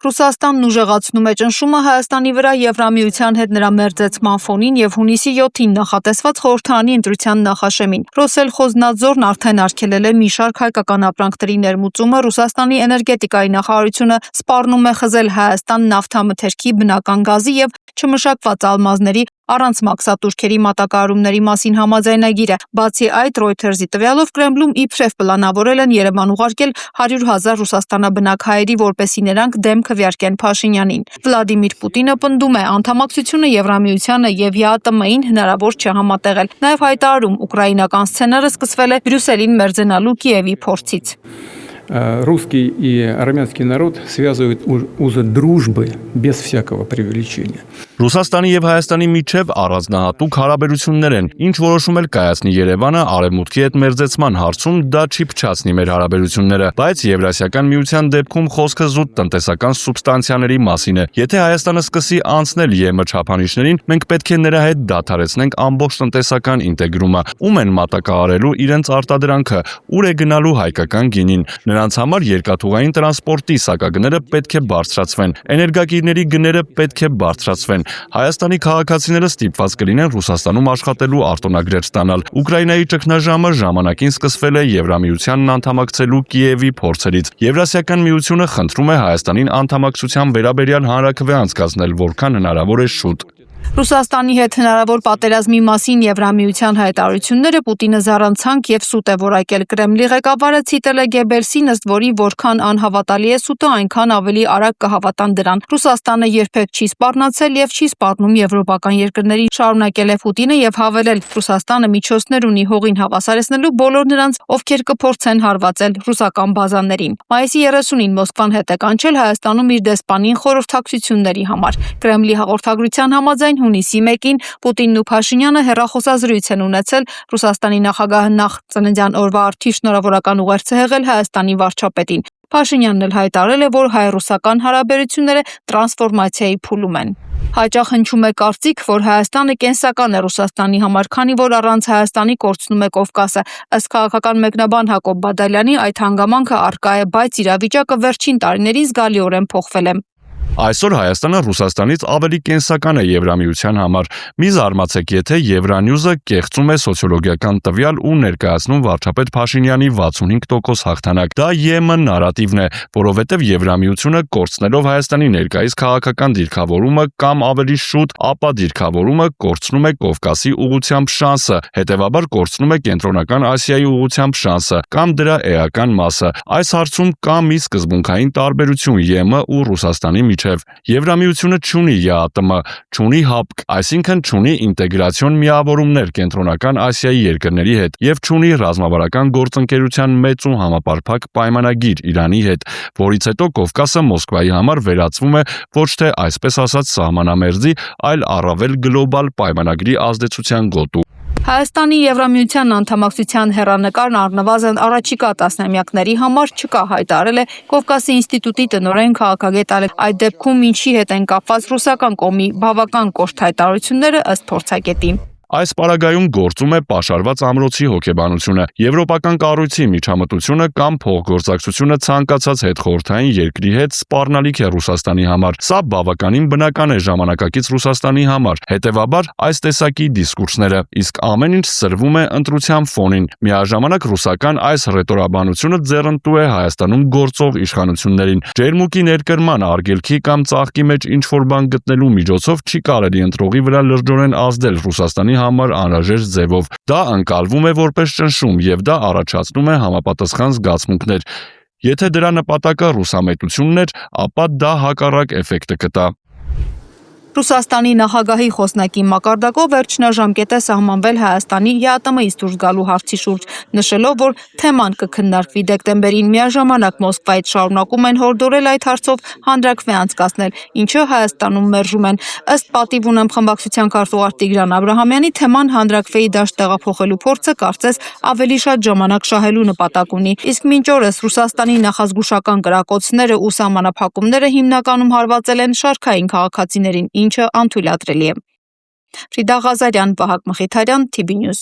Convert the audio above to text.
Ռուսաստանն ուժեղացնում է ճնշումը Հայաստանի վրա Եվրամիության հետ նրա մերձեցման ֆոնին և հունիսի 7-ին նախատեսված խորհրդարանի ընտրության նախաշեմին։ Ռոսելխոզնադզորն արդեն արգելել է մի շարք հայկական ապրանքների ներմուծումը, Ռուսաստանի էներգետիկայի նախարարությունը սպառնում է խզել Հայաստան նավթամթերքի, բնական գազի և չմշակված ալմազների առանց մաքսատուրքերի մատակարարումների մասին համաձայնագիրը։ Բացի այդ, Reuters-ի տվյալով Կրեմլում իբրև պլանավորել են Երևան ուղարկել 100,000 ռուսաստանաբնակ հայերի, որպեսզի նրանք դեմ քվեարկեն Փաշինյանին։ Վլադիմիր Պուտինը պնդում է, անդամակցությունը Եվրամիությանը և ԵԱՏՄ-ին հնարավոր չէ համատեղել։ Նաև հայտարարում, ուկրաինական սցենարը սկսվել է Բրյուսելին մերձենալու Կիևի փորձից։ Русский и армянский народ связывают узы дружбы без всякого преувеличения. Ռուսաստանի եւ Հայաստանի միջև առանձնահատուկ հարաբերություններ են, ինչ որոշում էլ կայացնի Երևանը արևմուտքի հետ մերձեցման հարցում, դա չի փչացնի մեր հարաբերությունները, բայց Եվրասիական միության դեպքում խոսքը զուտ տնտեսական սուբստանցիաների մասին է։ Եթե Հայաստանը սկսի անցնել ԵՄ չափանիշներին, մենք պետք է նրա հետ դադարեցնենք ամբողջ տնտեսական ինտեգրումը, ում են մատակարարելու իրենց արտադրանքը, ուր է գնալու հայկական գինին։ Նրանց համար երկաթուղային տրանսպորտի սակագները պետք է բարձրացվեն, էներգակիրների գները պետք է բարձրացվեն։ Հայաստանի քաղաքացիները ստիպված կլինեն Ռուսաստանում աշխատելու արտոնագրեր ստանալ։ Ուկրաինայի ճգնաժամը ժամանակին սկսվել է Եվրամիությանն անդամակցելու Կիևի փորձերից։ Եվրասիական միությունը խնդրում է Հայաստանին անդամակցության վերաբերյալ հանրաքվե անցկացնել, որքան հնարավոր է շուտ։ Ռուսաստանի հետ հնարավոր պատերազմի մասին Եվրամիության հայտարարությունները Պուտինը զառանցանք և սուտ է որակել։ Կրեմլի ղեկավարը ցիտել է Գեբելսին, ըստ որի որքան անհավատալի է սուտը, այնքան ավելի արագ կհավատան դրան։ Ռուսաստանը երբեք չի սպառնացել և չի սպառնում եվրոպական երկրներին, շարունակել է Պուտինը և հավելել, Ռուսաստանը միջոցներ ունի հողին հավասարեցնելու բոլոր նրանց, ովքեր կփորձեն հարվածել ռուսական բազաներին։ Մայիսի 30-ին Մոսկվան հետ է կանչել Հայաստանում իր դեսպանին խորհրդակցությունների համար։ Կրեմլի հաղորդագրության համաձայն հունիսի 1-ին Պուտինն ու Փաշինյանը հեռախոսազրույց են ունեցել։ Ռուսաստանի նախագահը նախ ծննդյան օրվա արդիվ շնորհավորական ուղերձ է հղել Հայաստանի վարչապետին։ Փաշինյանն էլ հայտարարել է, որ հայ-ռուսական հարաբերությունները տրանսֆորմացիայի փուլում են։ Հաճախ հնչում է կարծիք, որ Հայաստանը կենսական է Ռուսաստանի համար, քանի որ առանց Հայաստանի կորցնում է Կովկասը։ Ըստ քաղաքական մեկնաբան Հակոբ Բադալյանի, այդ հանգամանքը առկա է, բայց իրավիճակը վերջին տարիներին զգալիորեն փոխվել է։ Այսօր Հայաստանը Ռուսաստանից ավելի կենսական է Եվրամիության համար։ Մի զարմացեք, եթե Եվրանյուզը կեղծում է սոցիոլոգիական տվյալ ու ներկայացնում վարչապետ Փաշինյանի 65% հաղթանակ։ Դա ԵՄ նարատիվն է, որովհետև Եվրամիությունը կորցնելով Հայաստանի ներկայիս քաղաքական դիրքավորումը կամ ավելի շուտ, ապա դիրքավորումը կորցնում է Կովկասի ուղղությամբ շանսը, հետևաբար կորցնում է Կենտրոնական Ասիայի ուղղությամբ շանսը կամ դրա էական մասը։ Այս հարցում կա մի սկզբունքային տարբերություն ԵՄ ու Ռուսաստանի միջև։ Եվրամիությունը չունի ԵԱՏՄ, չունի ՀԱՊԿ, այսինքն չունի ինտեգրացիոն միավորումներ Կենտրոնական Ասիայի երկրների հետ և չունի ռազմավարական գործընկերության մեծ ու համապարփակ պայմանագիր Իրանի հետ, որից հետո Կովկասը Մոսկվայի համար վերածվում է ոչ թե այսպես ասած սահմանամերձի, այլ առավել գլոբալ պայմանագրի ազդեցության գոտու։ Հայաստանի Եվրամիության անդամակցության հեռանկարն առնվազն առաջիկա տասնամյակների համար չկա, հայտարարել է Կովկասի ինստիտուտի տնօրեն քաղաքագետ Ալեքսանդր։ Այդ դեպքում ինչի հետ են կապված ռուսական կողմի բավական կոշտ հայտարարությունները, ըստ փորձագետի։ Այս պարագայում գործում է պաշարված ամրոցի հոգեբանությունը, եվրոպական կառույցի միջամտությունը կամ փոխգործակցությունը ցանկացած հետխորհրդային երկրի հետ սպառնալիք է Ռուսաստանի համար։ Սա բավականին բնական է ժամանակակից Ռուսաստանի համար, հետևաբար այս տեսակի դիսկուրսները, իսկ ամեն ինչ սրվում է ընտրության ֆոնին։ Միաժամանակ ռուսական այս ռետորաբանությունը ձեռնտու է Հայաստանում գործող իշխանություններին։ Ջերմուկի ներկրման արգելքի կամ ծաղկի մեջ ինչ-որ բան գտնելու միջոցով չի կարելի ընտրողի վրա լրջորեն ազդել Ռուսաստանի համար անհրաժեշտ ձևով։ Դա ընկալվում է որպես ճնշում և դա առաջացնում է համապատասխան զգացմունքներ։ Եթե դրա նպատակը ռուսամետությունն էր, ապա դա հակառակ էֆեկտը կտա։ Ռուսաստանի նախագահի խոսնակի մակարդակով վերջնաժամկետ է սահմանվել Հայաստանի ԵԱՏՄ-ից դուրս գալու հարցի շուրջ, նշելով, որ թեման կքննարկվի դեկտեմբերին։ Միաժամանակ Մոսկվայից շարունակում են հորդորել այդ հարցով հանրաքվե անցկացնել, ինչը Հայաստանում մերժում են։ Ըստ պատիվ ունեմ խմբակցության քարտուղար Տիգրան Աբրահամյանի, թեման հանրաքվեի դաշտ տեղափոխելու փորձը կարծես ավելի շատ ժամանակ շահելու նպատակ ունի։ Իսկ մինչ օրս Ռուսաստանի նախազգուշական կրակոցները ու սահմանափակումները հիմնականում հարվածել են շարքային քաղաքացիներին, ինչը անթույլատրելի է։ Ֆրիդա Ղազարյան, Վահագ Մխիթարյան, TB News։